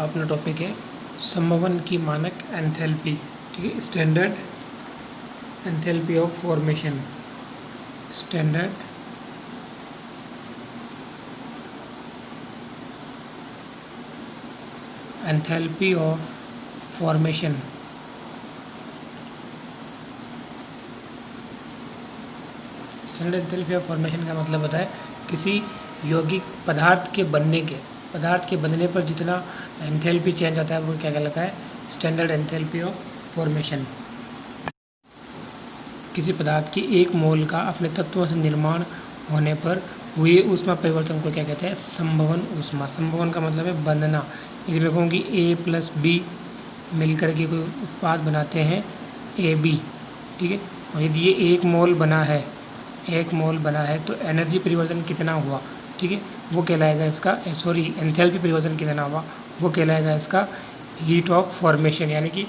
अपना टॉपिक है संभवन की मानक एंथैल्पी। ठीक है, standard enthalpy of formation. Standard enthalpy of formation. Standard enthalpy of formation का मतलब होता है किसी यौगिक पदार्थ के बनने पर जितना एंथैल्पी चेंज आता है वो क्या कहलाता है? Standard enthalpy of formation. किसी पदार्थ की एक मोल का अपने तत्वों से निर्माण होने पर हुए ऊष्मा परिवर्तन को क्या कहते हैं? संभवन ऊष्मा। संभवन का मतलब है बंधना। यदि मैं कहूँ कि A+B मिलकर के कोई उत्पाद बनाते हैं AB, ठीक है, और यदि ये एक मोल बना है तो एनर्जी परिवर्तन कितना हुआ, ठीक है, वो कहलाएगा इसका एंथैल्पी परिवर्तन कितना हुआ वो कहलाएगा इसका हीट ऑफ फॉर्मेशन, यानी कि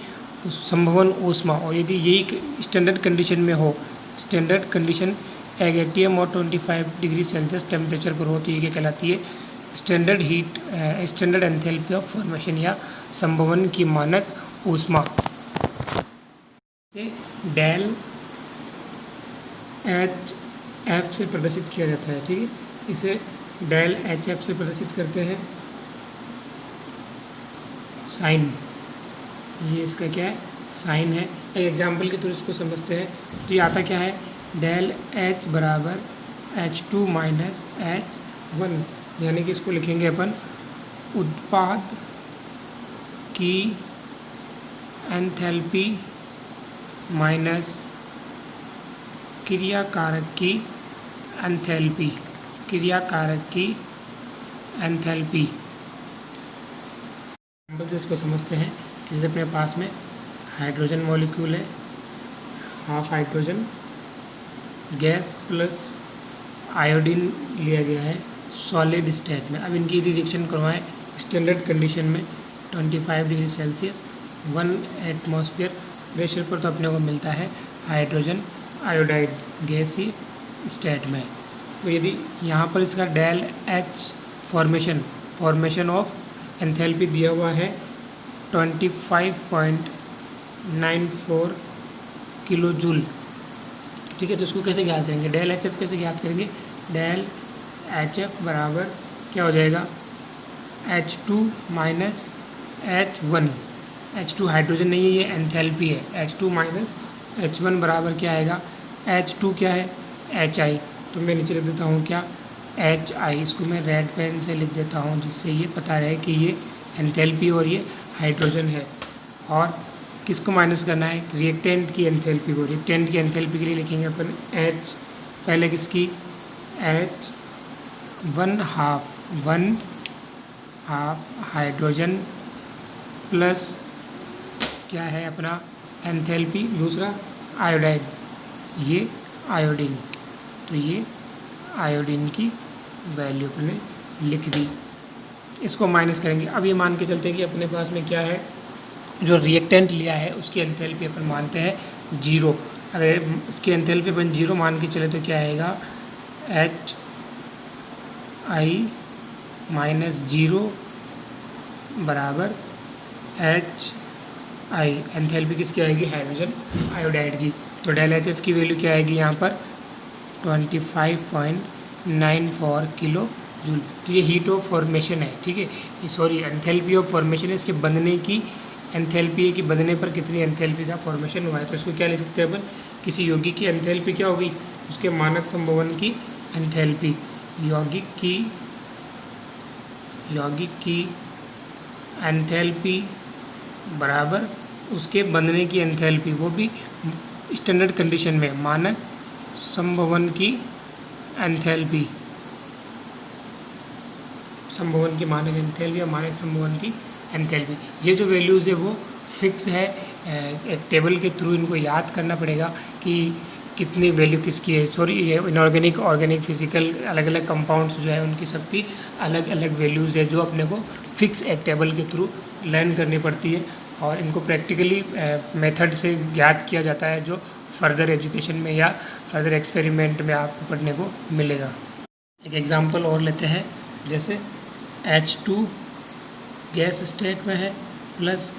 संभवन ऊष्मा। और यदि यही स्टैंडर्ड कंडीशन में हो, स्टैंडर्ड कंडीशन एगेटियम और 25 डिग्री सेल्सियस टेम्परेचर पर हो, तो ये क्या कहलाती है? स्टैंडर्ड एंथैल्पी ऑफ फॉर्मेशन या संभवन की मानक ऊष्मा। से डेल HF से प्रदर्शित किया जाता है। ठीक है, इसे डेल HF से प्रदर्शित करते हैं। साइन, ये इसका क्या है? साइन है। एक एग्जाम्पल के थ्रू इसको समझते हैं। तो ये आता क्या है? डेल H बराबर H2 माइनस H1, यानी कि इसको लिखेंगे अपन उत्पाद की एंथैल्पी माइनस क्रियाकारक की एंथैल्पी। एग्जाम्पल से इसको समझते हैं। जैसे अपने पास में हाइड्रोजन मॉलिक्यूल है, half hydrogen gas plus iodine लिया गया है सॉलिड स्टेट में। अब इनकी रिएक्शन करवाएं स्टैंडर्ड कंडीशन में 25 डिग्री सेल्सियस 1 एटमॉस्फेयर प्रेशर पर, तो अपने को मिलता है हाइड्रोजन आयोडाइड गैसीय स्टेट में। तो यदि यहाँ पर इसका del H formation of enthalpy दिया हुआ है 25.94 किलो जूल, ठीक है, तो इसको कैसे ज्ञात करेंगे? डेल HF कैसे ज्ञात करेंगे? डेल HF बराबर क्या हो जाएगा? H2 minus H1। H2 hydrogen नहीं है, ये एंथैल्पी है। H2 माइनस H1 बराबर क्या आएगा? H2 क्या है? HI। तो मैं नीचे लिख देता हूँ क्या? HI। इसको मैं रेड पेन से लिख देता हूँ जिससे ये पता रहे कि ये एंथैल्पी और ये हाइड्रोजन है। और किसको माइनस करना है? रिएक्टेंट की एंथैल्पी को। रिएक्टेंट की एंथैल्पी के लिए लिखेंगे अपन H, पहले किसकी? H 1 हाफ हाइड्रोजन प्लस क्या है अपना एंथैल्पी, दूसरा आयोडाइड, ये आयोडीन। तो ये आयोडीन की वैल्यू अपने लिख दी। इसको माइनस करेंगे। अब ये मान के चलते हैं कि अपने पास में क्या है, जो रिएक्टेंट लिया है उसकी एंथैल्पी अपन मानते हैं 0। अगर इसकी एंथैल्पी अपन 0 मान के चले तो क्या आएगा? HI माइनस 0 बराबर HI। एंथैल्पी किसकी आएगी? हाइड्रोजन आयोडाइड की। तो डेल HF की वैल्यू क्या आएगी यहाँ पर? 25.94 किलो जूल। तो ये हीट ऑफ फॉर्मेशन है। ठीक है, एंथैल्पी ऑफ फॉर्मेशन है, इसके बनने की एंथैल्पी है कि बनने पर कितनी एंथैल्पी का फॉर्मेशन हुआ है। तो इसको क्या लिख सकते हैं अपन? किसी यौगिक की एंथैल्पी क्या होगी? उसके मानक संभवन की एंथैल्पी। यौगिक की एंथैल्पी बराबर उसके बनने की एंथैल्पी, वो भी स्टैंडर्ड कंडीशन में मानक संभवन की एंथैल्पी। संभवन की मानक एंथैल्पी या मानक संभवन की एंथैल्पी, ये जो वैल्यूज़ है वो फिक्स है। एक टेबल के थ्रू इनको याद करना पड़ेगा कि कितनी वैल्यू किसकी है। ये इनऑर्गेनिक, ऑर्गेनिक, फिजिकल अलग अलग कंपाउंड्स जो है उनकी सबकी अलग अलग वैल्यूज़ है जो अपने को फिक्स एक टेबल के थ्रू लर्न करनी पड़ती है। और इनको प्रैक्टिकली मेथड से याद किया जाता है, जो फर्दर एजुकेशन में या फर्दर एक्सपेरिमेंट में आपको पढ़ने को मिलेगा। एक एग्जांपल और लेते हैं। जैसे H2 गैस स्टेट में है प्लस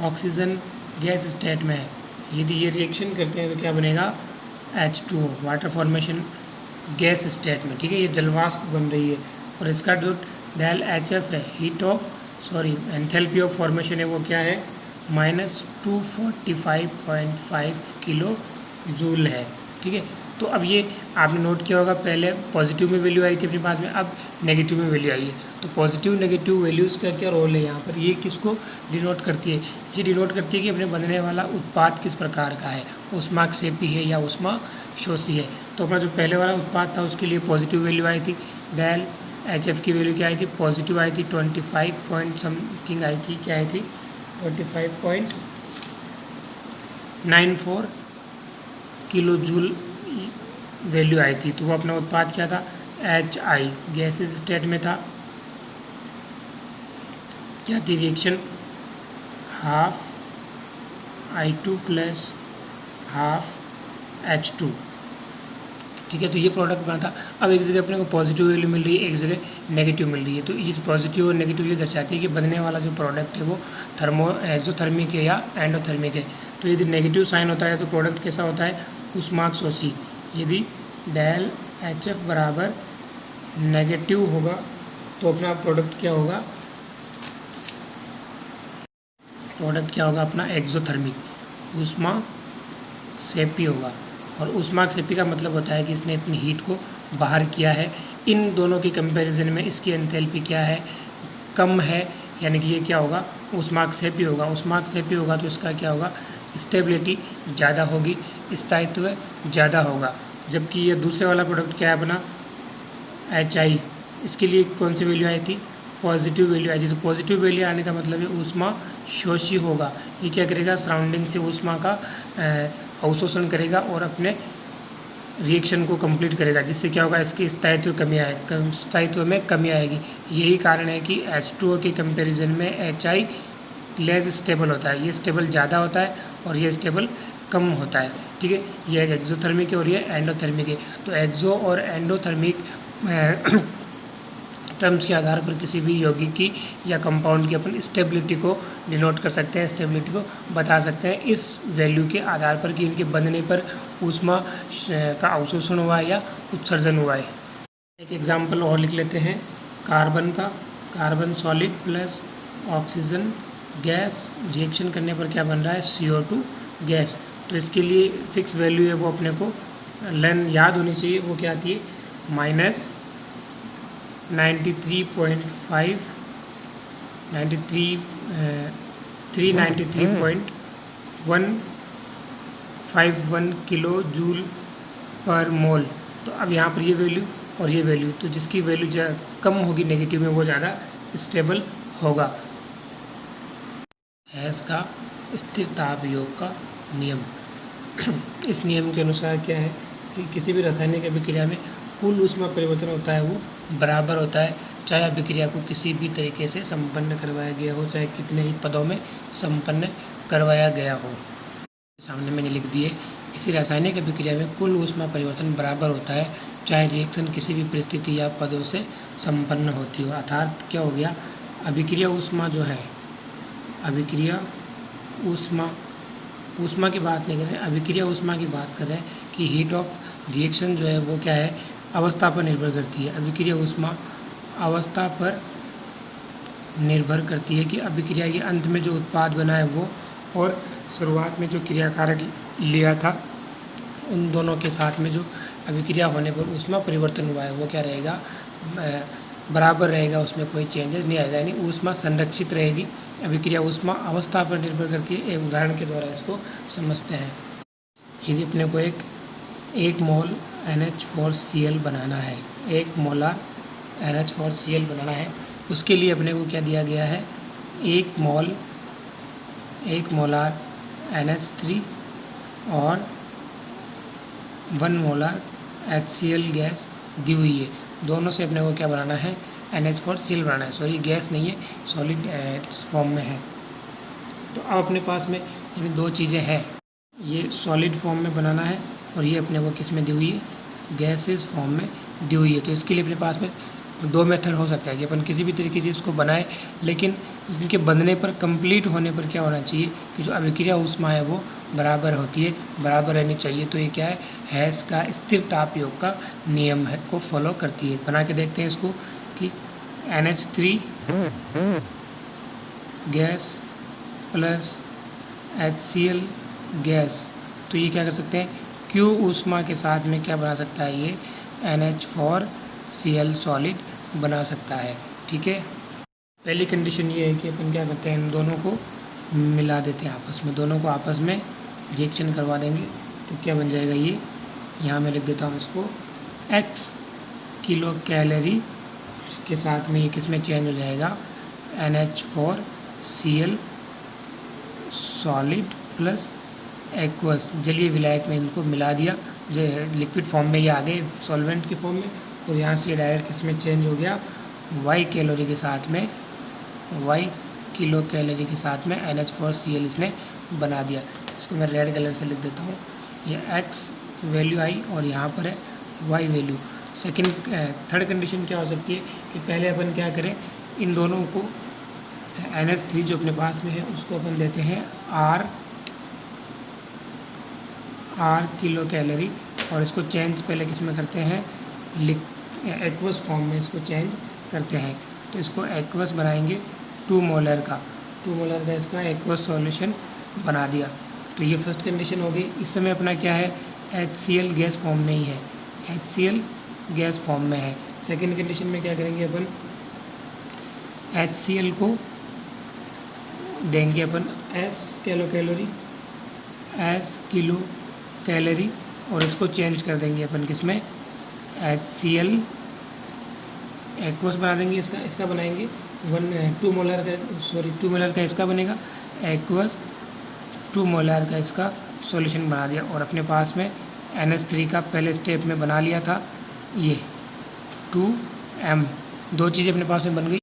ऑक्सीजन गैस स्टेट में है, यदि ये रिएक्शन करते हैं तो क्या बनेगा, H2O, water formation gas state में, ठीक है, ये जलवाष्प बन रही है। और इसका जो डेल HF है, एंथैल्पी ऑफ फॉर्मेशन है, वो क्या है, -245.5 किलो जूल है, ठीक है। तो अब ये आपने नोट किया होगा, पहले पॉजिटिव में वैल्यू आई थी अपने पास में, अब नेगेटिव में वैल्यू आई है। तो पॉजिटिव नेगेटिव वैल्यूज़ का क्या रोल है यहाँ पर, ये किसको डिनोट करती है, ये डिनोट करती है कि अपने बनने वाला उत्पाद किस प्रकार का है, ऊष्माक्षेपी है या ऊष्माशोषी है। तो अपना जो पहले वाला उत्पाद था उसके लिए पॉजिटिव वैल्यू आई थी, डेल HF की वैल्यू क्या आई थी, पॉजिटिव आई थी 25 पॉइंट समथिंग आई थी, क्या आई थी 25.94 किलो जूल वैल्यू आई थी। तो वो अपना उत्पाद क्या था, HI गैसेज स्टेट में था, क्या थी reaction, half I2 plus half H2, ठीक है। तो ये प्रोडक्ट बना था। अब एक जगह अपने को पॉजिटिव वैल्यू मिल रही है, एक जगह नेगेटिव मिल रही है। तो ये पॉजिटिव और नेगेटिव ये दर्शाती है कि बनने वाला जो प्रोडक्ट है वो एक्सोथर्मिक है या एंडोथर्मिक है। तो यदि नेगेटिव साइन होता है तो प्रोडक्ट कैसा होता है, ऊष्माक्षोषी। यदि डेल HF बराबर नेगेटिव होगा तो अपना प्रोडक्ट क्या होगा, अपना एक्सोथर्मिक ऊष्माक्षेपी होगा। और ऊष्माक्षेपी का मतलब होता है कि इसने अपनी हीट को बाहर किया है। इन दोनों के कंपैरिजन में इसकी एंथैल्पी क्या है, कम है, यानी कि ये क्या होगा, ऊष्माक्षेपी होगा। ऊष्माक्षेपी होगा तो इसका क्या होगा, स्टेबिलिटी ज़्यादा होगी, स्थायित्व ज़्यादा होगा। जबकि ये दूसरे वाला प्रोडक्ट क्या है अपना HI, इसके लिए कौन सी वैल्यू आई थी, पॉजिटिव वैल्यू आई थी। तो पॉजिटिव वैल्यू आने का मतलब है ऊष्मा शोषी होगा। ये क्या करेगा, सराउंडिंग से ऊष्मा का अवशोषण करेगा और अपने रिएक्शन को कंप्लीट करेगा, जिससे क्या होगा, इसकी स्थायित्व में कमी आएगी। यही कारण है कि H2O के कंपैरिजन में HI लेस स्टेबल होता है, ये स्टेबल ज़्यादा होता है और ये स्टेबल कम होता है, ठीक है। ये एक्सोथर्मिक है और ये एंडोथर्मिक है। तो एक्सो और एंडोथर्मिक टर्म्स के आधार पर किसी भी यौगिकी या कंपाउंड की अपन स्टेबिलिटी को डिनोट कर सकते हैं, स्टेबिलिटी को बता सकते हैं इस वैल्यू के आधार पर कि इनके बनने पर ऊष्मा का अवशोषण हुआ है या उत्सर्जन हुआ है। एक एग्जांपल और लिख लेते हैं कार्बन का। Carbon solid plus oxygen gas reaction करने पर क्या बन रहा है, CO2 गैस। तो इसके लिए फिक्स वैल्यू है वो अपने को लेन याद होनी चाहिए, वो क्या आती है, -393.151 किलो जूल पर मोल। तो अब यहाँ पर ये वैल्यू और ये वैल्यू, तो जिसकी वैल्यू कम होगी नेगेटिव में वो ज़्यादा स्टेबल होगा। हैस का स्थिर ताप योग का नियम। इस नियम के अनुसार क्या है कि किसी भी रासायनिक अभिक्रिया में कुल ऊष्मा परिवर्तन होता है वो बराबर होता है, चाहे अभिक्रिया को किसी भी तरीके से संपन्न करवाया गया हो, चाहे कितने ही पदों में संपन्न करवाया गया हो। सामने मैंने लिख दिए, किसी रासायनिक अभिक्रिया में कुल ऊष्मा परिवर्तन बराबर होता है, चाहे रिएक्शन किसी भी परिस्थिति या पदों से संपन्न होती हो। अर्थात क्या हो गया, अभिक्रिया ऊष्मा जो है, अभिक्रिया ऊष्मा की बात नहीं कर रहे हैं, अभिक्रिया ऊष्मा की बात कर रहे हैं कि हीट ऑफ रिएक्शन जो है वो क्या है, अवस्था पर निर्भर करती है। अभिक्रिया ऊष्मा अवस्था पर निर्भर करती है कि अभिक्रिया के अंत में जो उत्पाद बना है वो और शुरुआत में जो क्रियाकारक लिया था उन दोनों के साथ में जो अभिक्रिया होने पर ऊष्मा परिवर्तन हुआ है वो क्या रहेगा, बराबर रहेगा, उसमें कोई चेंजेस नहीं आएगा, यानी ऊष्मा संरक्षित रहेगी। अभिक्रिया ऊष्मा अवस्था पर निर्भर करती है। एक उदाहरण के द्वारा इसको समझते हैं। यदि अपने को एक मोल NH4Cl बनाना है, 1 मोलार NH4Cl बनाना है, उसके लिए अपने को क्या दिया गया है, 1 मोलार NH3 और 1 मोलार HCl गैस दी हुई है। दोनों से अपने को क्या बनाना है, NH4Cl बनाना है। सॉरी, गैस नहीं है, सॉलिड फॉर्म में है। तो अब अपने पास में यानी दो चीज़ें हैं, ये सॉलिड फॉर्म में बनाना है और ये अपने को किस में दी हुई है, गैसेस फॉर्म में दी हुई है। तो इसके लिए अपने पास में दो मेथड हो सकता है कि अपन किसी भी तरीके से इसको बनाए, लेकिन इनके बनने पर, कंप्लीट होने पर क्या होना चाहिए कि जो अभिक्रिया ऊष्मा है वो बराबर होती है, बराबर रहनी चाहिए। तो ये क्या है, हैस का स्थिर ताप योग का नियम है को फॉलो करती है। बना के देखते हैं इसको कि NH3 gas plus HCl gas, तो ये क्या कर सकते हैं, Q ऊष्मा के साथ में क्या बना सकता है, ये NH4Cl सॉलिड बना सकता है। ठीक है, पहली कंडीशन ये है कि अपन क्या करते हैं, इन दोनों को मिला देते हैं आपस में, दोनों को आपस में रिएक्शन करवा देंगे। तो क्या बन जाएगा, ये यहाँ मैं लिख देता हूँ इसको, X किलो कैलोरी के साथ में ये किस में चेंज हो जाएगा, NH4Cl सॉलिड प्लस एक्वस जलीय विलायक में इनको मिला दिया, जो लिक्विड फॉर्म में ये आ गए सॉल्वेंट के फॉर्म में, और यहाँ से डायरेक्ट किस में चेंज हो गया, Y कैलोरी के साथ में, Y किलो कैलोरी के साथ में NH4Cl इसने बना दिया। इसको मैं रेड कलर से लिख देता हूँ, ये X वैल्यू आई और यहाँ पर है Y वैल्यू। थर्ड कंडीशन क्या हो सकती है कि पहले अपन क्या करें, इन दोनों को NH3 जो अपने पास में है उसको अपन देते हैं R किलो कैलोरी, और इसको चेंज पहले किस में करते हैं, एक्वस फॉर्म में इसको चेंज करते हैं। तो इसको एक्वस बनाएंगे 2 मोलर का इसका एक्वस सॉल्यूशन बना दिया। तो ये फर्स्ट कंडीशन हो गई। इस समय अपना क्या है, HCl गैस फॉर्म में ही है, HCl गैस फॉर्म में है। सेकेंड कंडीशन में क्या करेंगे, अपन HCl को देंगे अपन S किलो कैलोरी और इसको चेंज कर देंगे अपन किस में, HCl एक्वस बना देंगे, इसका बनाएंगे 2 मोलर का इसका बनेगा, एक्वस 2 मोलर का इसका सॉल्यूशन बना दिया। और अपने पास में NH3 का पहले स्टेप में बना लिया था ये 2M, दो चीज़ें अपने पास में बन गई,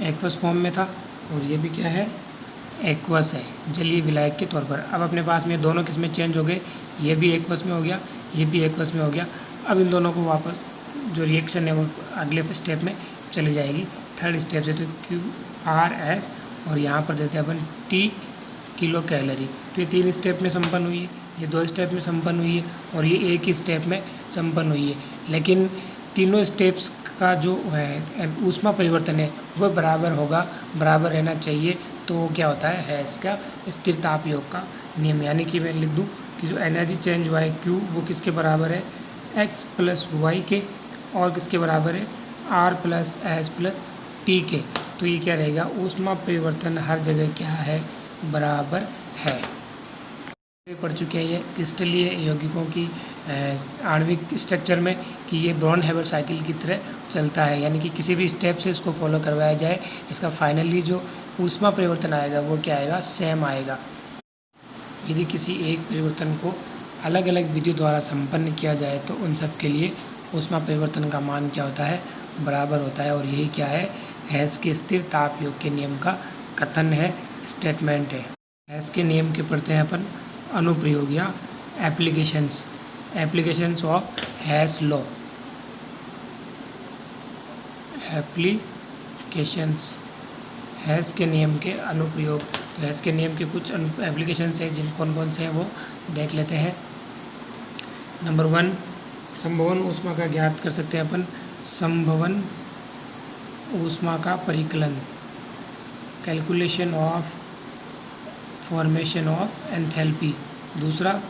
एक्वस फॉर्म में था और ये भी क्या है, एक्वस है जलीय विलायक के तौर पर। अब अपने पास में दोनों किस में चेंज हो गए, ये भी एक्वस में हो गया, ये भी एक्वस में हो गया। अब इन दोनों को वापस जो रिएक्शन है वो अगले स्टेप में चली जाएगी, थर्ड स्टेप से। तो QRS और यहाँ पर देते हैं अपन T किलो कैलोरी। तो ये 3 स्टेप में संपन्न हुई है, ये 2 स्टेप में संपन्न हुई है और ये एक ही स्टेप में संपन्न हुई है। लेकिन तीनों स्टेप्स का जो है ऊष्मा परिवर्तन है वो बराबर होगा, बराबर रहना चाहिए। तो वो क्या होता है इसका स्थिर ताप योग का नियम। यानी कि मैं लिख दूँ कि जो एनर्जी चेंज हुआ है Q वो किसके बराबर है, X प्लस वाई के, और किसके बराबर है, R plus S plus T के। तो ये क्या रहेगा, ऊष्मा परिवर्तन हर जगह क्या है, बराबर है। पढ़ चुके हैं ये क्रिस्टलीय यौगिकों की आणविक स्ट्रक्चर में कि ये ब्राउन हेबर साइकिल की तरह चलता है, यानी कि किसी भी स्टेप से इसको फॉलो करवाया जाए इसका फाइनली जो ऊष्मा परिवर्तन आएगा वो क्या आएगा, सेम आएगा। यदि किसी एक परिवर्तन को अलग अलग विधि द्वारा संपन्न किया जाए तो उन सब के लिए ऊष्मा परिवर्तन का मान क्या होता है, बराबर होता है। और यही क्या है, हैस के स्थिर ताप योग के नियम का कथन है, स्टेटमेंट है। हैस के नियम के पढ़ते हैं अपन अनुप्रयोग या applications of Hess law. Applications Hess के नियम के अनुप्रयोग। तो हैस के नियम के कुछ एप्लीकेशंस हैं, जिन कौन से हैं वो देख लेते हैं। नंबर 1, संभवन ऊष्मा का ज्ञात कर सकते हैं अपन, संभवन ऊष्मा का परिकलन, calculation of formation of enthalpy. दूसरा,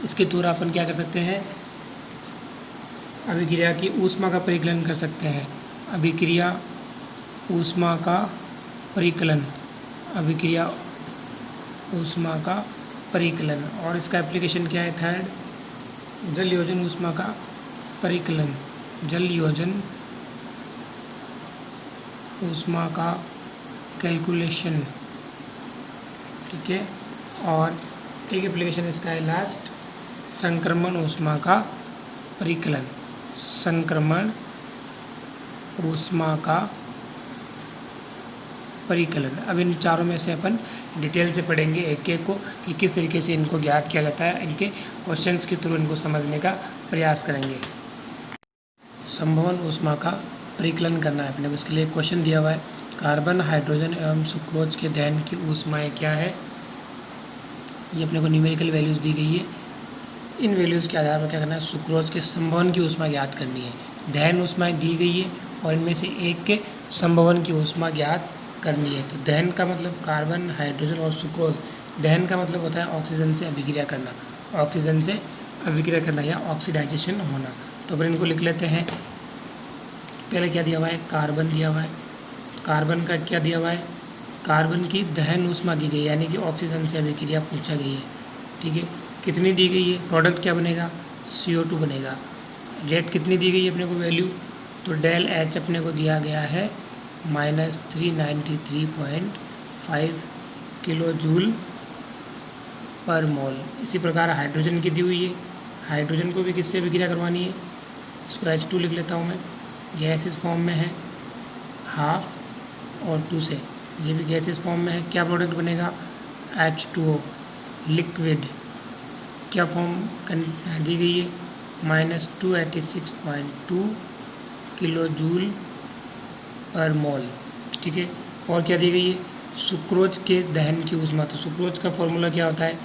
इसके द्वारा अपन क्या कर सकते हैं, अभिक्रिया की ऊष्मा का परिकलन कर सकते हैं। अभिक्रिया ऊष्मा का परिकलन, अभिक्रिया ऊष्मा का परिकलन। और इसका एप्लीकेशन क्या है, थर्ड, जल योजन ऊष्मा का परिकलन, जल योजन ऊष्मा का कैलकुलेशन, ठीक है। और एक एप्लीकेशन इसका है लास्ट, संक्रमण ऊष्मा का परिकलन, संक्रमण ऊष्मा का परिकलन। अब इन चारों में से अपन डिटेल से पढ़ेंगे एक एक को कि किस तरीके से इनको ज्ञात किया जाता है, इनके क्वेश्चंस के थ्रू इनको समझने का प्रयास करेंगे। संभवन ऊष्मा का परिकलन करना है अपने को। इसके लिए एक क्वेश्चन दिया हुआ है, कार्बन, हाइड्रोजन एवं सुक्रोज के दहन की ऊष्माएँ क्या है। ये अपने को न्यूमेरिकल वैल्यूज़ दी गई है। इन वैल्यूज़ के आधार पर क्या करना है, सुक्रोज के संभवन की ऊष्मा ज्ञात करनी है। दहन ऊष्माएँ दी गई है और इनमें से एक के संभवन की ऊष्मा ज्ञात करनी है। तो दहन का मतलब कार्बन, हाइड्रोजन और सुक्रोज। दहन का मतलब होता है ऑक्सीजन से अभिक्रिया करना, ऑक्सीजन से अभिक्रिया करना या ऑक्सीडाइजेशन होना। तो अपन इनको लिख लेते हैं। पहले क्या दिया हुआ है, कार्बन दिया हुआ है। कार्बन का क्या दिया हुआ है, कार्बन की दहन ऊष्मा दी गई, यानी कि ऑक्सीजन से अभिक्रिया पूछा गई है। ठीक है, कितनी दी गई है, प्रोडक्ट क्या बनेगा, CO2 बनेगा। रेट कितनी दी गई है अपने को वैल्यू, तो डेल एच अपने को दिया गया है -393.5 किलो जूल पर मोल। इसी प्रकार हाइड्रोजन की दी हुई है, हाइड्रोजन को भी किससे अभिक्रिया करवानी है, इसको H2 लिख लेता हूँ मैं, गैसेस फॉर्म में है हाफ और 2 से, ये भी गैसेस फॉर्म में है। क्या प्रोडक्ट बनेगा, H2O। लिक्विड क्या फॉर्म दी गई है, -286.2 किलो जूल पर मोल। ठीक है, और क्या दी गई है, सुक्रोज के दहन की ऊष्मा। तो सुक्रोज का फॉर्मूला क्या होता है,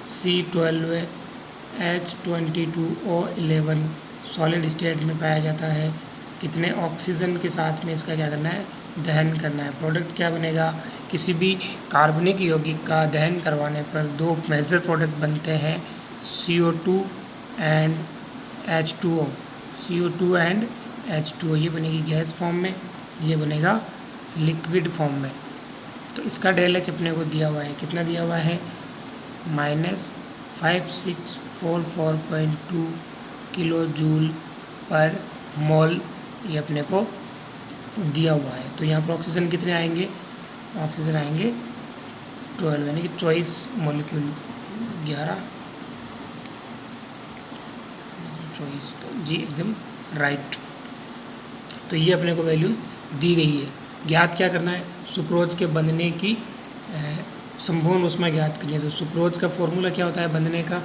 C12H22O11 सॉलिड स्टेट में पाया जाता है। कितने ऑक्सीजन के साथ में इसका क्या करना है, दहन करना है। प्रोडक्ट क्या बनेगा, किसी भी कार्बनिक यौगिक का दहन करवाने पर दो मेजर प्रोडक्ट बनते हैं, CO2 and H2O। CO2 and H2O ये बनेगी गैस फॉर्म में, ये बनेगा लिक्विड फॉर्म में। तो इसका डेल एच अपने को दिया हुआ है, कितना दिया हुआ है, -5644.2 किलो जूल पर मोल, ये अपने को दिया हुआ है। तो यहाँ पर ऑक्सीजन कितने आएंगे, ऑक्सीजन आएंगे 12, यानी कि 24 मॉलिक्यूल, 11 24। तो जी एकदम राइट। तो ये अपने को वैल्यूज दी गई है। ज्ञात क्या करना है, सुक्रोज के बंधने की संभवन ऊष्मा ज्ञात करनी है। तो सुक्रोज का फॉर्मूला क्या होता है बंधने का,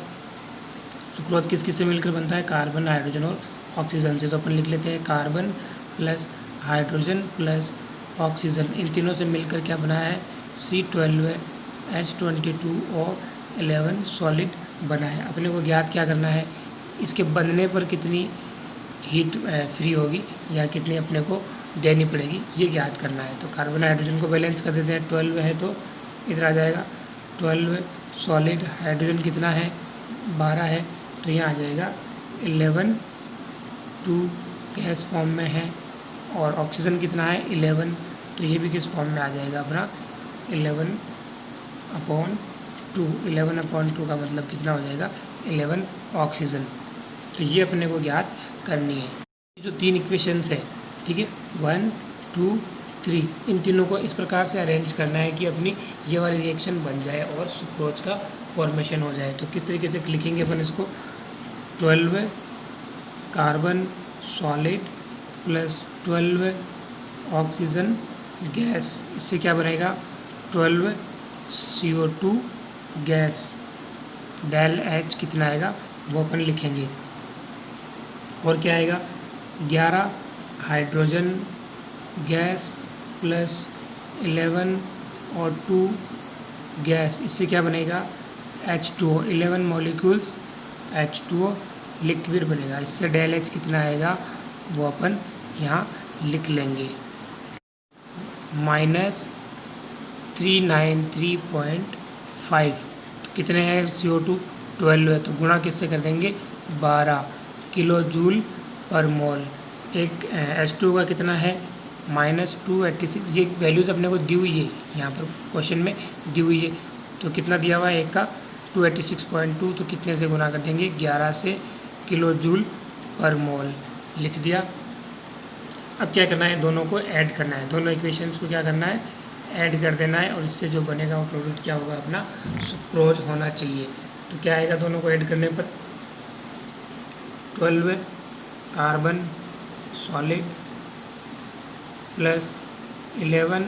सुक्रोज किस किस से मिलकर बनता है, कार्बन, हाइड्रोजन और ऑक्सीजन से। तो अपन लिख लेते हैं carbon plus hydrogen plus oxygen, इन तीनों से मिलकर क्या बना है, C12H22O11 सॉलिड बना है। अपने को ज्ञात क्या करना है, इसके बंधने पर कितनी हीट फ्री होगी या कितनी अपने को देनी पड़ेगी, ये ज्ञात करना है। तो कार्बन हाइड्रोजन को बैलेंस कर देते हैं, 12 है तो इधर आ जाएगा 12 सॉलिड, हाइड्रोजन कितना है 12 है, तो यहाँ आ जाएगा 11, 2 गैस फॉर्म में है, और ऑक्सीजन कितना है 11, तो ये भी किस फॉर्म में आ जाएगा अपना 11/2। 11/2 का मतलब कितना हो जाएगा 11 ऑक्सीजन। तो ये अपने को ज्ञात करनी है। जो 3 इक्वेशंस है, ठीक है, 1, 2, 3, इन तीनों को इस प्रकार से अरेंज करना है कि अपनी ये वाली रिएक्शन बन जाए और सुक्रोज का फॉर्मेशन हो जाए। तो किस तरीके से लिखेंगे अपन इसको, 12 carbon solid plus 12 oxygen gas, इससे क्या बनेगा 12 CO2 गैस, डेल एच कितना आएगा वो अपन लिखेंगे। और क्या आएगा 11 हाइड्रोजन गैस प्लस 11 और 2 गैस, इससे क्या बनेगा H2O, 11 मॉलिक्यूल्स H2O लिक्विड बनेगा। इससे डेल एच कितना आएगा वो अपन यहाँ लिख लेंगे, -393.5। तो कितने हैं CO2 12 है, तो गुणा किससे कर देंगे 12 किलो जूल पर मोल। एक H2O का कितना है -286, ये वैल्यूज़ अपने को दी हुई है यहाँ पर क्वेश्चन में दी हुई है। तो कितना दिया हुआ है एक का 286.2, तो कितने से गुना कर देंगे 11 से, किलो जूल पर मोल लिख दिया। अब क्या करना है, दोनों को ऐड करना है, दोनों इक्वेशंस को क्या करना है ऐड कर देना है, और इससे जो बनेगा वो प्रोडक्ट क्या होगा अपना सुक्रोज होना चाहिए। तो क्या आएगा दोनों को ऐड करने पर, 12 carbon solid plus 11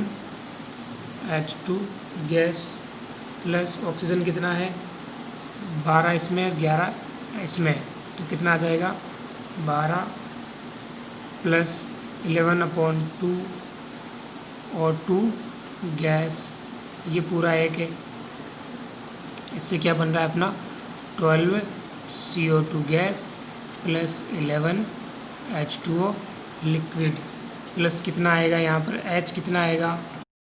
H2 gas plus oxygen कितना है 12 इसमें 11 इसमें, तो कितना आ जाएगा 12 प्लस 11/2 O2 गैस, ये पूरा एक है। इससे क्या बन रहा है अपना 12 CO2 gas plus 11 H2O liquid, plus कितना आएगा यहाँ पर H कितना आएगा,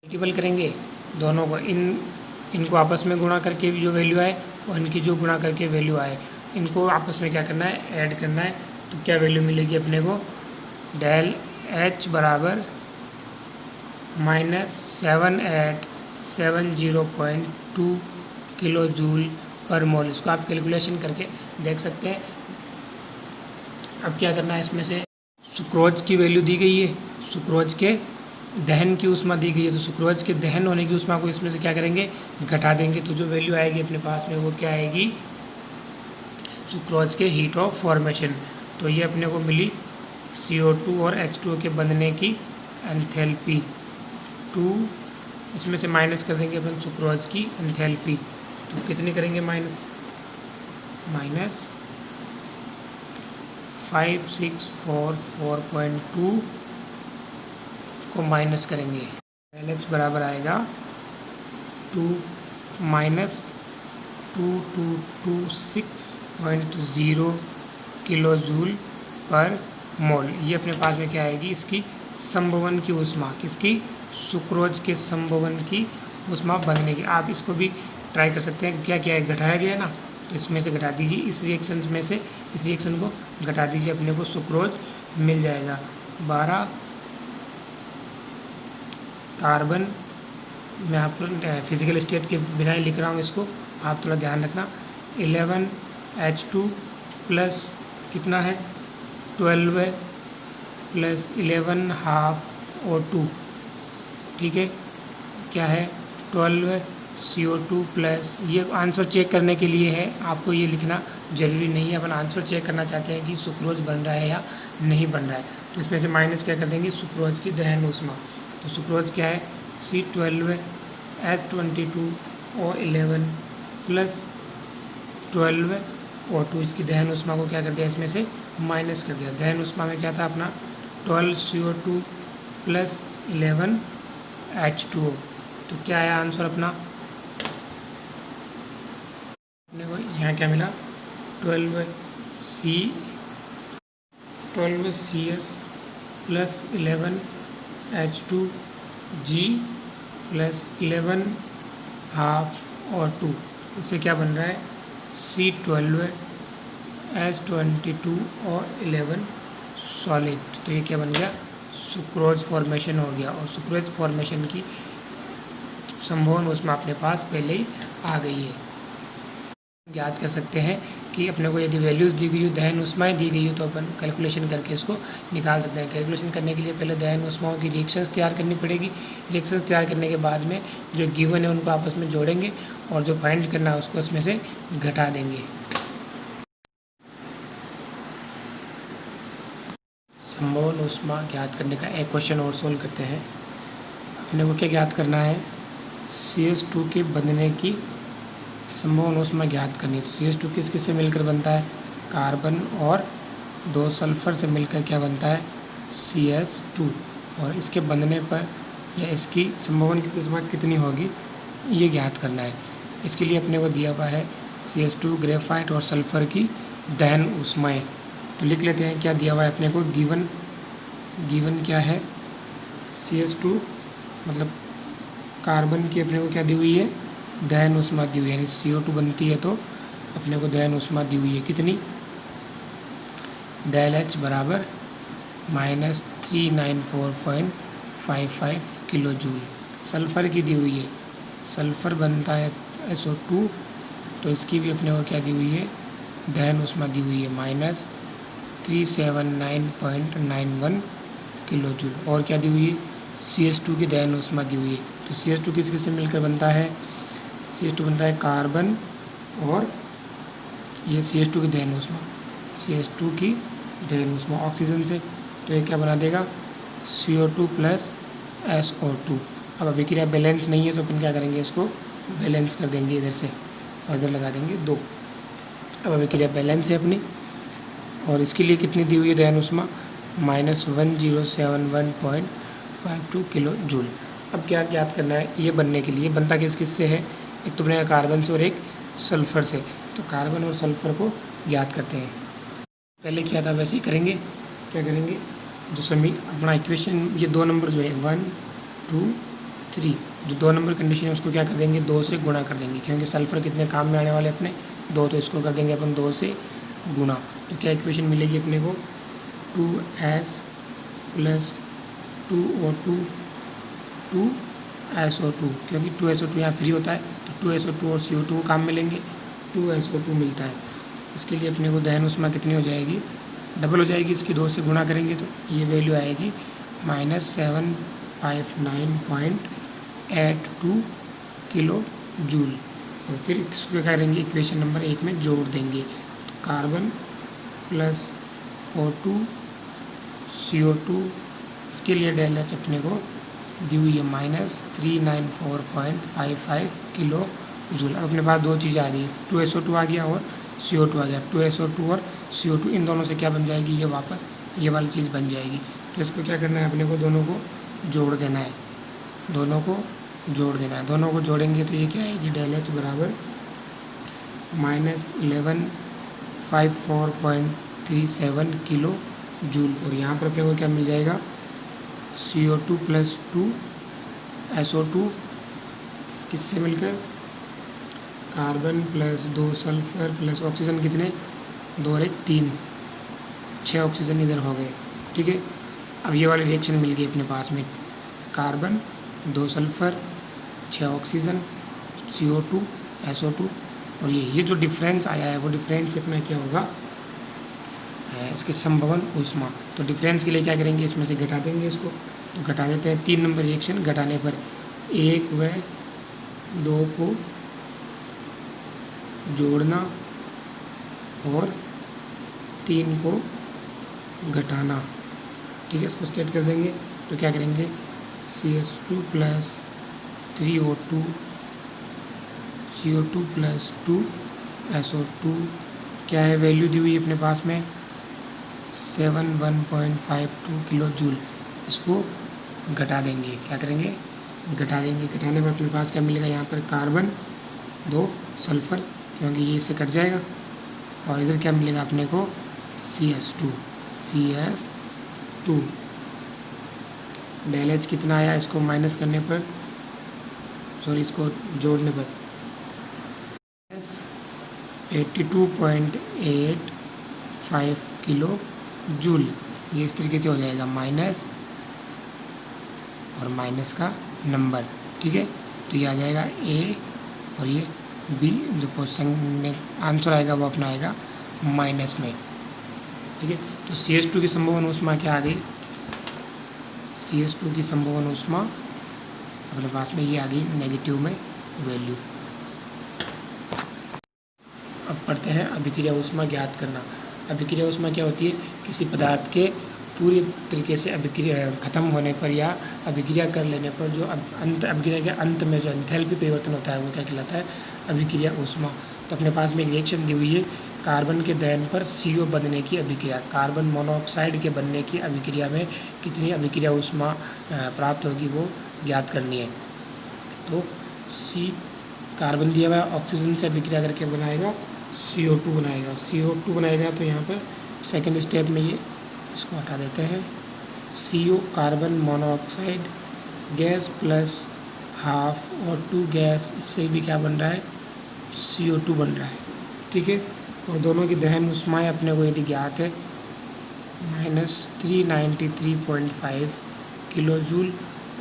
मल्टीपल करेंगे दोनों को, इनको आपस में गुणा करके भी जो वैल्यू आए और इनकी जो गुणा करके वैल्यू आए, इनको आपस में क्या करना है, ऐड करना है। तो क्या वैल्यू मिलेगी अपने को, डेल H बराबर -7870.2 किलो जूल पर मोल। इसको आप कैलकुलेशन करके देख सकते हैं। अब क्या करना है, इसमें से सुक्रोज की वैल्यू दी गई है, सुक्रोज के दहन की ऊष्मा दी गई है, तो सुक्रोज के दहन होने की ऊष्मा को इसमें से क्या करेंगे, घटा देंगे। तो जो वैल्यू आएगी अपने पास में वो क्या आएगी, सुक्रोज के हीट ऑफ फॉर्मेशन। तो ये अपने को मिली CO2 और H2O के बनने की एंथैल्पी 2, इसमें से माइनस कर देंगे अपन सुक्रोज की एंथैल्पी। तो कितनी करेंगे, माइनस 5644.2 को माइनस करेंगे। LH बराबर आएगा 2226.0 किलो जूल पर मोल। ये अपने पास में क्या आएगी, इसकी संभवन की ऊष्मा, किसकी, सुक्रोज के संभवन की ऊष्मा बनने की। आप इसको भी ट्राई कर सकते हैं, क्या क्या है, घटाया गया है ना, तो इसमें से घटा दीजिए, इस रिएक्शन में से इस रिएक्शन को घटा दीजिए, अपने को सुक्रोज मिल जाएगा। 12 कार्बन, मैं आप फिजिकल स्टेट के बिना ही लिख रहा हूँ इसको, आप थोड़ा ध्यान रखना। 11 H2 प्लस कितना है 12 प्लस 11 हाफ O2, ठीक है, क्या है 12 CO2 प्लस, ये आंसर चेक करने के लिए है, आपको ये लिखना ज़रूरी नहीं है। अपन आंसर चेक करना चाहते हैं कि सुक्रोज बन रहा है या नहीं बन रहा है, तो इसमें से माइनस क्या कर देंगे, सुक्रोज की दहन ऊष्मा। तो सुक्रोज क्या है, C12 H22O11 प्लस 12 O2, इसकी दहन ऊष्मा को क्या कर दिया, इसमें से माइनस कर दिया। दहन ऊष्मा में क्या था अपना 12 CO2 प्लस 11 H2O। तो क्या आया आंसर अपना, अपने को यहाँ क्या मिला, 12CS plus 11 H2G plus 11 half O2। इससे क्या बन रहा है, C12 H22O11 सॉलिड। तो ये क्या बन गया, सुक्रोज फॉर्मेशन हो गया। और सुक्रोज फॉर्मेशन की संभवन ऊष्मा अपने पास पहले ही आ गई है। ज्ञात कर सकते हैं कि अपने को यदि वैल्यूज़ दी गई हो, दहन ऊष्माएँ दी गई हो, तो अपन कैलकुलेशन करके इसको निकाल सकते हैं। कैलकुलेशन करने के लिए पहले दहन ऊष्माओं की रिएक्शंस तैयार करनी पड़ेगी। रिएक्शंस तैयार करने के बाद में जो गिवन है उनको आपस में जोड़ेंगे और जो फाइंड करना है उसको इसमें से घटा देंगे। संभवन ऊष्मा ज्ञात करने का एक क्वेश्चन और सोल्व करते हैं। अपने को क्या ज्ञात करना है, CH2 के बनने की संभवन ऊष्मा ज्ञात करनी है। तो CH2 किस किस से मिलकर बनता है, कार्बन और 2 सल्फर से मिलकर क्या बनता है, CH2। और इसके बनने पर या इसकी संभवन की ऊष्मा कितनी होगी ये ज्ञात करना है। इसके लिए अपने को दिया हुआ है CH2 ग्रेफाइट और सल्फर की दहन ऊष्माएँ। तो लिख लेते हैं क्या दिया हुआ है अपने को, गिवन क्या है, CH2 मतलब कार्बन की अपने को क्या दी हुई है, दहन ऊष्मा दी हुई है, यानी CO2 बनती है तो अपने को दहन ऊष्मा दी हुई है कितनी, डेल H बराबर -394.55 किलो जूल। सल्फ़र की दी हुई है, सल्फ़र बनता है SO2, तो इसकी भी अपने को क्या दी हुई है, दहन ऊष्मा दी हुई है -379.91 किलो जूल। और क्या दी हुई है, CH2 की दहन ऊष्मा दी हुई है। तो CH2 किस किस से मिलकर बनता है, CH2 बनता है कार्बन और ये CH2 की दहन ऊष्मा, CH2 की दहन ऊष्मा ऑक्सीजन से। तो ये क्या बना देगा, CO2 प्लस SO2। अब अभिक्रिया बैलेंस नहीं है तो अपन क्या करेंगे, इसको बैलेंस कर देंगे इधर से और इधर लगा देंगे 2। अब अभिक्रिया बैलेंस है अपनी, और इसके लिए कितनी दी हुई है दहन ऊष्मा, -1071.52 किलो जूल। अब क्या याद करना है ये बनने के लिए, बनता किस किस से है, एक तो बनेगा कार्बन से और एक सल्फ़र से। तो कार्बन और सल्फ़र को याद करते हैं, पहले किया था वैसे ही करेंगे। क्या करेंगे, जो समी अपना इक्वेशन ये 2 नंबर जो है 1 2 3, जो 2 नंबर कंडीशन है उसको क्या कर देंगे 2 से गुणा कर देंगे, क्योंकि सल्फ़र कितने काम में आने वाले अपने 2, तो इसको कर देंगे अपन 2 से गुणा। तो क्या इक्वेशन मिलेगी अपने को 2s + 2O2 2SO2, क्योंकि 2SO2 यहाँ फ्री होता है तो 2SO2 और CO2 काम मिलेंगे, 2SO2 मिलता है। इसके लिए अपने को दहन ऊष्मा कितनी हो जाएगी, डबल हो जाएगी, इसकी 2 से गुणा करेंगे तो ये वैल्यू आएगी -759.82 किलो जूल। और फिर इसको क्या करेंगे इक्वेशन नंबर 1 में जोड़ देंगे, तो कार्बन प्लस O2 CO2, इसके लिए डेल एच अपने को दी हुई है -394.55 किलो जूल। अब अपने पास 2 चीज़ें आ गई, 2SO2 आ गया और CO2 आ गया। 2SO2 और CO2 इन दोनों से क्या बन जाएगी, ये वापस ये वाली चीज़ बन जाएगी। तो इसको क्या करना है अपने को, दोनों को जोड़ देना है, दोनों को जोड़ देना है। दोनों को जोड़ेंगे तो ये क्या आएगी, डेल एच बराबर -1154.37 किलो जूल। और यहाँ पर अपने को क्या मिल जाएगा, CO2 + 2SO2 किससे मिलकर, carbon plus 2 sulphur plus oxygen, कितने 2 और 1 3, 6 ऑक्सीजन इधर हो गए। ठीक है, अब ये वाली रिएक्शन मिल गई अपने पास में, carbon 2 sulphur 6 oxygen CO2 SO2, और ये जो डिफरेंस आया है वो डिफरेंस अपना क्या होगा, इसके संभवन ऊष्मा। तो डिफरेंस के लिए क्या करेंगे, इसमें से घटा देंगे इसको, तो घटा देते हैं 3 नंबर रिएक्शन। घटाने पर 1 व 2 को जोड़ना और 3 को घटाना। ठीक है, इसको स्टेट कर देंगे तो क्या करेंगे, CS2 + 3O2 CO2 + 2SO2, क्या है वैल्यू दी हुई अपने पास में 71.52 किलो जूल। इसको घटा देंगे, क्या करेंगे घटा देंगे। घटाने पर अपने पास क्या मिलेगा, यहाँ पर कार्बन 2 सल्फ़र, क्योंकि ये इससे कट जाएगा, और इधर क्या मिलेगा अपने को CS2 डेल एच कितना आया, इसको माइनस करने पर, सॉरी इसको जोड़ने पर 82.85 किलो जूल। ये इस तरीके से हो जाएगा, माइनस और माइनस का नंबर। ठीक है, तो ये आ जाएगा A और ये B, जो पोजीशन में आंसर आएगा वो अपना आएगा माइनस में। ठीक है, तो CS2 की संभवन ऊष्मा क्या आ गई, CS2 की संभवन ऊष्मा अपने पास में ये आ गई नेगेटिव में वैल्यू। अब पढ़ते हैं अभिक्रिया ऊष्मा ज्ञात करना। अभिक्रिया ऊष्मा क्या होती है, किसी पदार्थ के पूरी तरीके से अभिक्रिया खत्म होने पर या अभिक्रिया कर लेने पर जो अभिक्रिया के अंत में जो एंथैल्पी परिवर्तन होता है वो क्या कहलाता है, अभिक्रिया ऊष्मा। तो अपने पास में एक रिएक्शन दी हुई है, कार्बन के दहन पर CO बनने की अभिक्रिया, कार्बन मोनोऑक्साइड के बनने की अभिक्रिया में कितनी अभिक्रिया ऊष्मा प्राप्त होगी वो ज्ञात करनी है। तो C कार्बन दिया हुआ ऑक्सीजन से अभिक्रिया करके बनाएगा CO2 बनाएगा, CO2 बनाएगा। तो यहाँ पर सेकेंड स्टेप में ये इसको हटा देते हैं, CO carbon monoxide gas plus half O2 gas, इससे भी क्या बन रहा है, CO2 बन रहा है। ठीक है, और दोनों की दहन ऊष्माएँ अपने को यदि ज्ञात है -393.5 किलो जूल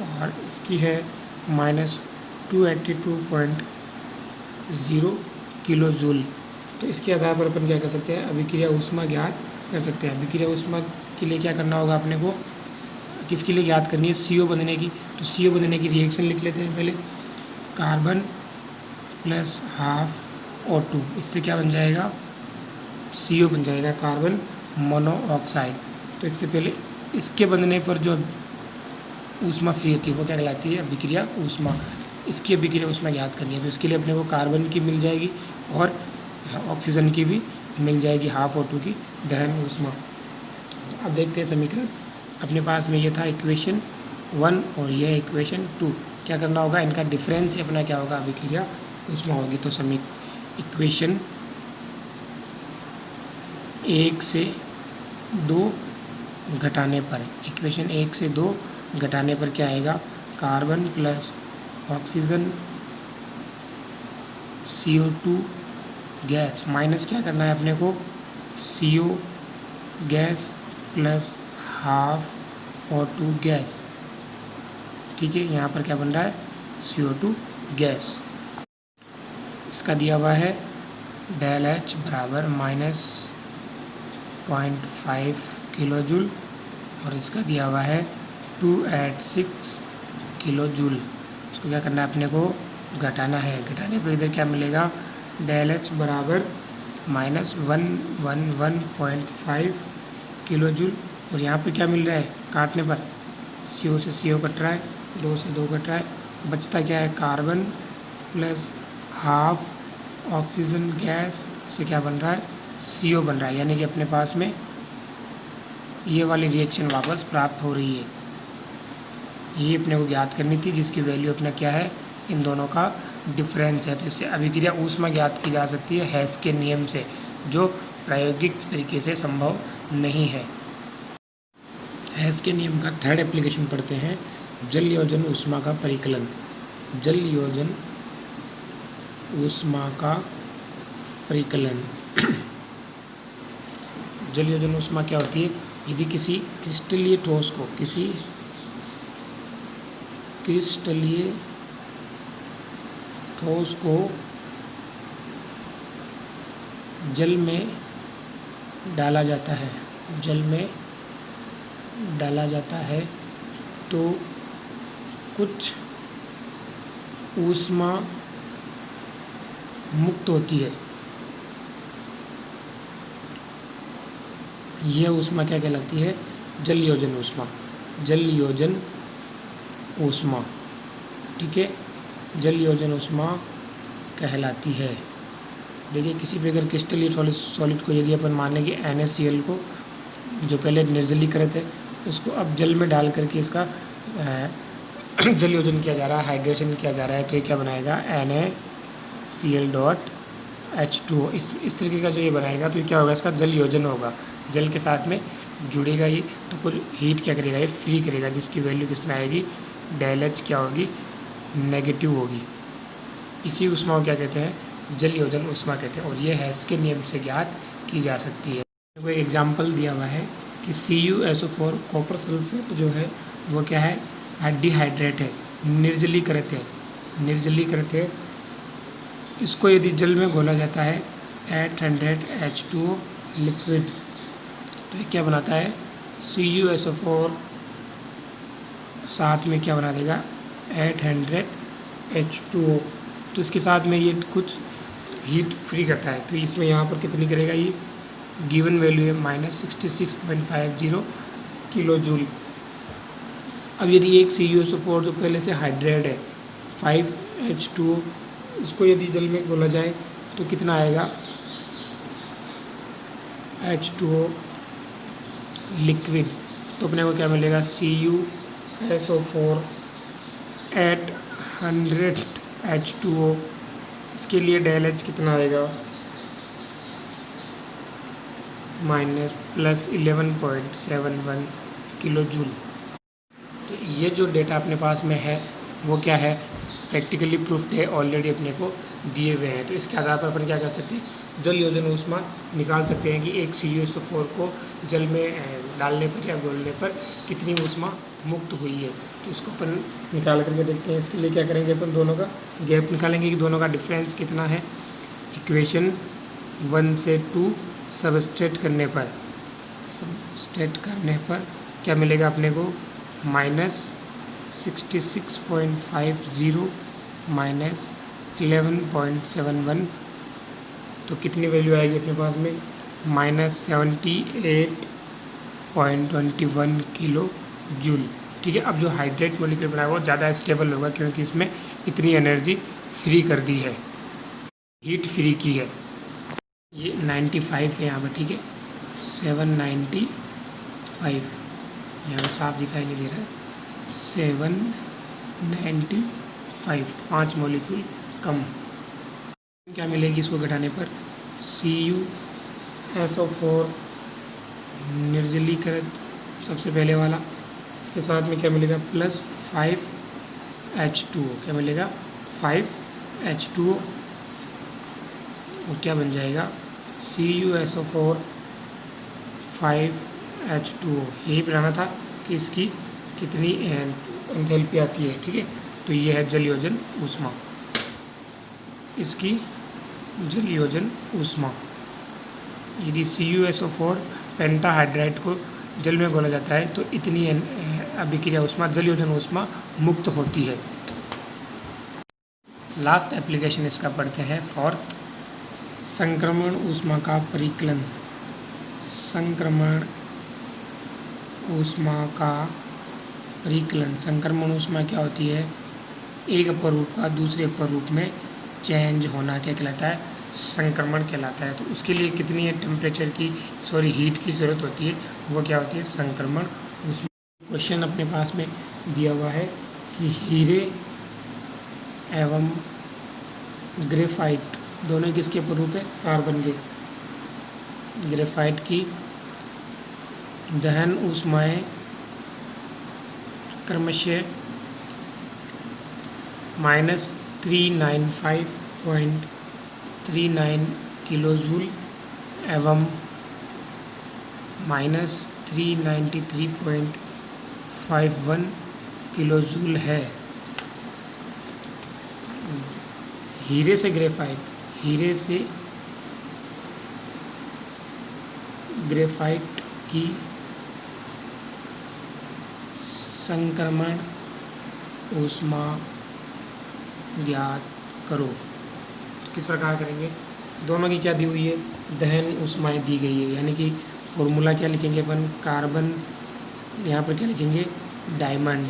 और इसकी है -282.0 किलो जूल। तो इसके आधार पर अपन क्या कर सकते हैं, अभिक्रिया ऊष्मा ज्ञात कर सकते हैं। अभिक्रिया ऊष्मा के लिए क्या करना होगा अपने को, किसके लिए ज्ञात करनी है, CO बनने की। तो CO बनने की रिएक्शन लिख लेते हैं पहले, कार्बन प्लस हाफ O2, इससे क्या बन जाएगा, CO बन जाएगा कार्बन मोनोऑक्साइड। तो इससे पहले इसके बनने पर जो ऊष्मा फ्री होती है वो क्या कहलाती है, अभिक्रिया ऊष्मा। इसकी अभिक्रिया ऊष्मा ज्ञात करनी है, तो इसके लिए अपने को कार्बन की मिल जाएगी और ऑक्सीजन की भी मिल जाएगी, हाफ O2 की दहन ऊष्मा। अब देखते हैं समीकरण। अपने पास में ये था इक्वेशन 1 और ये है इक्वेशन 2। क्या करना होगा, इनका डिफरेंस अपना क्या होगा, अभिक्रिया ऊष्मा होगी। तो इक्वेशन 1 से 2 घटाने पर, इक्वेशन 1 से 2 घटाने पर क्या आएगा, carbon plus oxygen CO2 gas minus क्या करना है अपने को, CO gas plus half O2 gas. ठीक है, यहाँ पर क्या बन रहा है, CO2 गैस। इसका दिया हुआ है डेल H बराबर -0.5 किलो जूल और इसका दिया हुआ है 286 किलो जूल। इसको क्या करना है अपने को, घटाना है। घटाने पर इधर क्या मिलेगा, डेल H बराबर -111.5 किलो जूल और यहाँ पे क्या मिल रहा है, काटने पर CO से CO कट रहा है, 2 से 2 कट रहा है, बचता क्या है, carbon plus half oxygen gas से क्या बन रहा है, CO बन रहा है। यानी कि अपने पास में ये वाली रिएक्शन वापस प्राप्त हो रही है। ये अपने को ज्ञात करनी थी, जिसकी वैल्यू अपना क्या है, इन दोनों का डिफरेंस है। तो इससे अभिक्रिया ऊष्मा ज्ञात की जा सकती है हेस के नियम से, जो प्रायोगिक तरीके से संभव नहीं है। हेस के नियम का थर्ड एप्लीकेशन पढ़ते हैं, जल योजन ऊष्मा का परिकलन। जल योजन ऊष्मा का परिकलन। जल योजन ऊष्मा क्या होती है, यदि किसी क्रिस्टलीय ठोस को, किसी क्रिस्टलीय ठोस को जल में डाला जाता है, जल में डाला जाता है तो कुछ ऊष्मा मुक्त होती है। यह ऊष्मा क्या कहलाती है, जल योजन ऊष्मा। जल योजन ऊष्मा, ठीक है, जल योजन ऊष्मा कहलाती है। देखिए, किसी भी अगर क्रिस्टलीय सॉलिड को यदि अपन मान लें कि NaCl को, जो पहले निर्जलीकृत है, उसको अब जल में डाल करके इसका जल योजन किया जा रहा है, हाइड्रेशन किया जा रहा है, तो ये क्या बनाएगा, NaCl.H2O। इस तरीके का जो ये बनाएगा तो ये क्या होगा, इसका जल योजन होगा, जल के साथ में जुड़ेगा ये, तो कुछ हीट क्या करेगा, ये फ्री करेगा, जिसकी वैल्यू किस में आएगी, डेल H क्या होगी, नेगेटिव होगी। इसी ऊष्मा को क्या कहते हैं, जल योजन ऊष्मा कहते हैं और ये हेस के नियम से ज्ञात की जा सकती है। कोई एग्जाम्पल दिया हुआ है कि CuSO4 कॉपर सल्फेट जो है वो क्या है, डिहाइड्रेट है, निर्जलीकृत है, निर्जलीकृत है। इसको यदि जल में घोला जाता है 800 H2O लिक्विड, तो ये क्या बनाता है, CuSO4 साथ में क्या बना देगा, 800 H2O। तो इसके साथ में ये कुछ हीट फ्री करता है, तो इसमें यहाँ पर कितनी करेगा, ये गिवन वैल्यू है -66.50 किलो जूल। अब यदि एक CuSO4 जो पहले से हाइड्रेट है 5H2O, इसको यदि जल में घोला जाए तो कितना आएगा, H2O लिक्विड। तो अपने को क्या मिलेगा, CuSO4 800 H2O। इसके लिए डेल H कितना आएगा, -+11.71 किलो जूल। तो ये जो डेटा अपने पास में है वो क्या है, प्रैक्टिकली प्रूफ्ड है, ऑलरेडी अपने को दिए हुए हैं। तो इसके आधार पर अपन क्या कर सकते हैं, जल योजन ऊष्मा निकाल सकते हैं कि एक CuSO4 को जल में डालने पर या घोलने पर कितनी ऊष्मा मुक्त हुई है। तो इसको अपन निकाल करके देखते हैं। इसके लिए क्या करेंगे, अपन दोनों का गैप निकालेंगे कि दोनों का डिफरेंस कितना है। इक्वेशन 1 से 2 सबस्ट्रेट करने पर क्या मिलेगा अपने को, -66.50 -11.71, तो कितनी वैल्यू आएगी अपने पास में, -78.21 किलो जूल। ठीक है, अब जो हाइड्रेट मॉलिक्यूल बना है वो ज़्यादा स्टेबल होगा, क्योंकि इसमें इतनी एनर्जी फ्री कर दी है, हीट फ्री की है। ये 95 है यहाँ पर, ठीक है, 795 5, यहाँ साफ दिखाई नहीं दे रहा है, 795, 5 मॉलिक्यूल कम। क्या मिलेगी इसको घटाने पर? CuSO4 निर्जलीकृत सबसे पहले वाला, इसके साथ में क्या मिलेगा? Plus 5H2O। क्या मिलेगा? 5H2O। और क्या बन जाएगा? CuSO4 5H2O। यही बनाना था कि इसकी कितनी एंथैल्पी आती है। ठीक है, तो ये है जलयोजन ऊष्मा, इसकी जलयोजन ऊष्मा। यदि CuSO4 पेंटाहाइड्राइड को जल में घोला जाता है तो इतनी अभिक्रिया ऊष्मा, जलयोजन ऊष्मा मुक्त होती है। लास्ट एप्लीकेशन इसका पढ़ते हैं, फोर्थ, संक्रमण ऊष्मा का परिकलन। संक्रमण ऊष्मा का परिकलन। संक्रमण ऊष्मा क्या होती है? एक अपरूप का दूसरे अपरूप में चेंज होना क्या कहलाता है? संक्रमण कहलाता है। तो उसके लिए कितनी टेम्परेचर की, हीट की ज़रूरत होती है? वो क्या होती है? संक्रमण ऊष्मा। क्वेश्चन अपने पास में दिया हुआ है कि हीरे एवं ग्रेफाइट दोनों किसके अपरूप है? कार्बन के। ग्रेफाइट की दहन ऊष्माएं क्रमशः -395.39 किलोजूल एवं -393.51 किलोजूल है। हीरे से ग्रेफाइट, हीरे से ग्रेफाइट की संक्रमण ऊष्मा ज्ञात करो। तो किस प्रकार करेंगे? दोनों की क्या दी हुई है? दहन ऊष्माएं दी गई है, यानी कि फॉर्मूला क्या लिखेंगे अपन? कार्बन, यहाँ पर क्या लिखेंगे? डायमंड।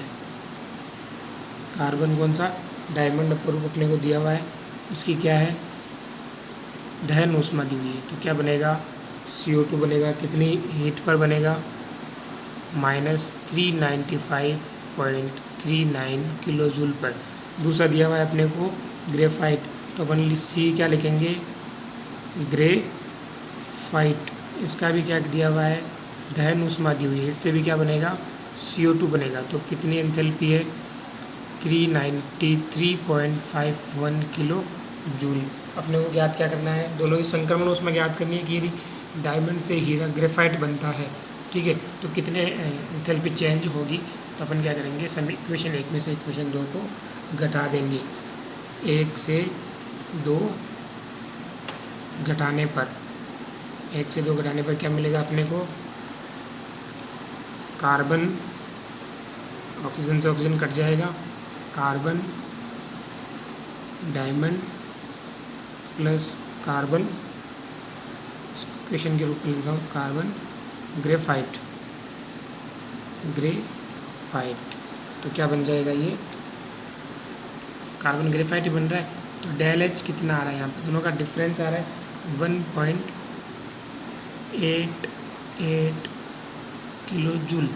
कार्बन कौन सा? डायमंड अपरूप अपने को दिया हुआ है, उसकी क्या है? दहन ऊष्मा दी हुई है। तो क्या बनेगा? CO2 बनेगा। कितनी हीट पर बनेगा? -395.39 किलोजूल पर। दूसरा दिया हुआ है अपने को ग्रेफाइट, तो अपन C क्या लिखेंगे? ग्रेफाइट। इसका भी क्या दिया हुआ है? दहन ऊष्मा दी हुई है, इससे भी क्या बनेगा? CO2 बनेगा। तो कितनी एंथैल्पी है? 393.51 किलो जूल। अपने को ज्ञात क्या करना है? दोनों की संक्रमण ऊष्मा ज्ञात करनी है कि यदि डायमंड से हीरा ग्रेफाइट बनता है, ठीक है, तो कितने एंथैल्पी चेंज होगी। तो अपन क्या करेंगे? सम इक्वेशन 1 में से इक्वेशन 2 को घटा देंगे। 1 से 2 घटाने पर, 1 से 2 घटाने पर क्या मिलेगा अपने को? कार्बन, ऑक्सीजन से ऑक्सीजन कट जाएगा, carbon diamond plus carbon, question के रूप में लिखता हूँ, कार्बन ग्रेफाइट। ग्रेफाइट तो क्या बन जाएगा? ये कार्बन ग्रेफाइट ही बन रहा है। तो डेल H कितना आ रहा है? यहाँ पर दोनों का डिफरेंस आ रहा है 1.88 किलो जूल।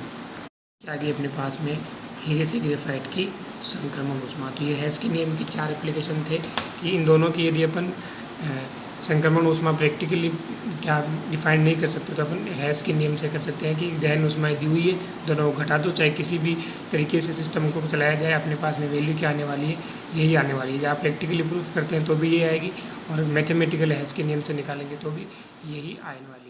क्या गई अपने पास में? हीरे से ग्रेफाइट की संक्रमण ऊष्मा। तो ये हेस के नियम की 4 एप्लीकेशन थे कि इन दोनों की यदि अपन संक्रमण ऊष्मा प्रैक्टिकली क्या डिफाइन नहीं कर सकते तो अपन हेस के नियम से कर सकते हैं कि दहन ऊष्माएं दी हुई है, दोनों को घटा दो, चाहे किसी भी तरीके से सिस्टम को चलाया जाए, अपने पास में वैल्यू क्या आने वाली है? यही आने वाली है। जब आप प्रैक्टिकली प्रूफ करते हैं तो भी ये आएगी, और मैथमेटिकल हेस के नियम से निकालेंगे तो भी यही आने वाली है।